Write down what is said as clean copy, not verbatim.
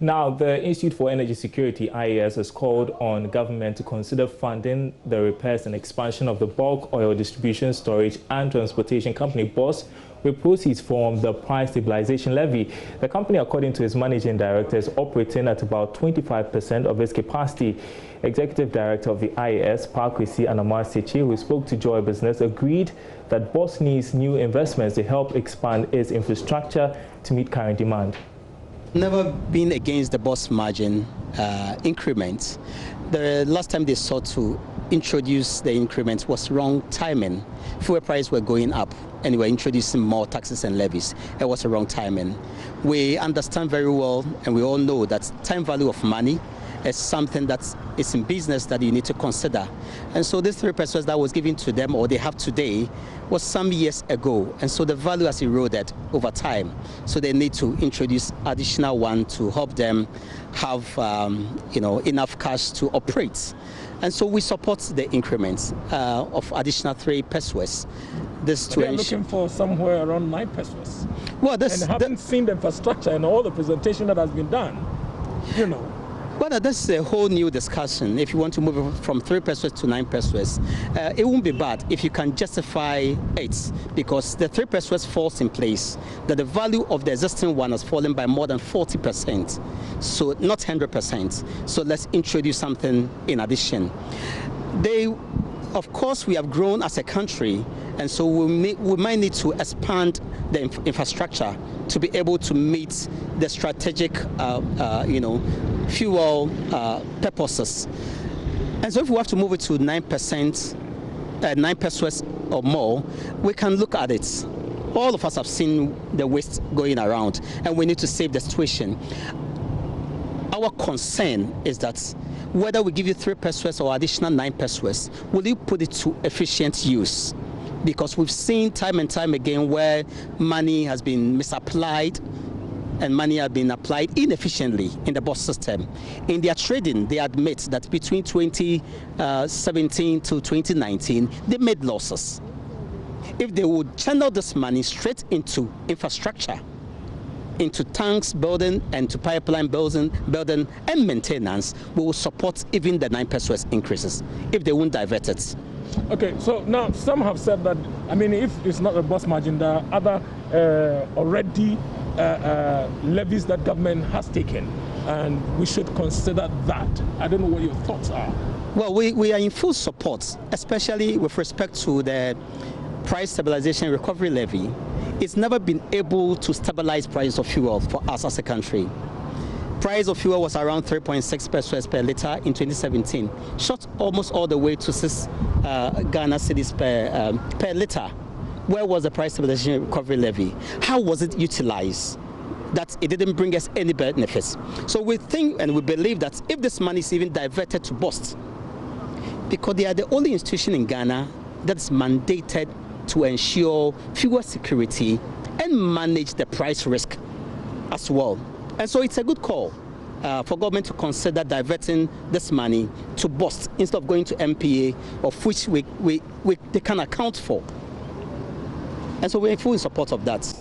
Now, the Institute for Energy Security, IES, has called on government to consider funding the repairs and expansion of the bulk oil distribution, storage and transportation company BOST with proceeds from the price stabilization levy. The company, according to its managing director, is operating at about 25% of its capacity. Executive Director of the IES, Pakwesi Anamasichi, who spoke to Joy Business, agreed that BOST needs new investments to help expand its infrastructure to meet current demand. Never been against the BOST margin increment. The last time they sought to introduce the increment was wrong timing. Fuel prices were going up and we were introducing more taxes and levies. It was a wrong timing. We understand very well and we all know that time value of money is something that is in business that you need to consider. And so this 3% that was given to them, or they have today, was some years ago. And so the value has eroded over time. So they need to introduce additional one to help them have enough cash to operate. And so we support the increments of additional 3 pesos. This to they're looking for somewhere around 9 pesos. Well, and haven't seen the infrastructure and all the presentation that has been done, you know. Well, that's a whole new discussion. If you want to move from 3 pesos to 9 pesos, it won't be bad if you can justify it, because the 3 pesos falls in place, that the value of the existing one has fallen by more than 40%, so not 100%. So let's introduce something in addition. Of course, we have grown as a country, and so we might need to expand the infrastructure to be able to meet the strategic, fuel purposes. And so if we have to move it to 9%, 9 pesos or more, we can look at it. All of us have seen the waste going around, and we need to save the situation. Our concern is that whether we give you 3 pesos or additional 9 pesos, will you put it to efficient use? Because we've seen time and time again where money has been misapplied and money has been applied inefficiently in the BOST system. In their trading, they admit that between 2017 to 2019, they made losses. If they would channel this money straight into infrastructure, into tanks building and to pipeline building and maintenance, we will support even the 9 pesos increases if they won't divert it. Okay, so now some have said that, I mean, if it's not a BOST margin, there are other already levies that government has taken, and we should consider that. I don't know what your thoughts are. Well, we are in full support, especially with respect to the price stabilization recovery levy. It's never been able to stabilize price of fuel for us as a country. Price of fuel was around 3.6 pesos per liter in 2017, shot almost all the way to 6 Ghana cedis per liter. Where was the price stabilization recovery levy? How was it utilized? That it didn't bring us any benefits. So we think and we believe that if this money is even diverted to BOST, because they are the only institution in Ghana that's mandated to ensure fuel security and manage the price risk as well. And so it's a good call for government to consider diverting this money to BOST instead of going to MPA, of which they can account for. And so we're in full support of that.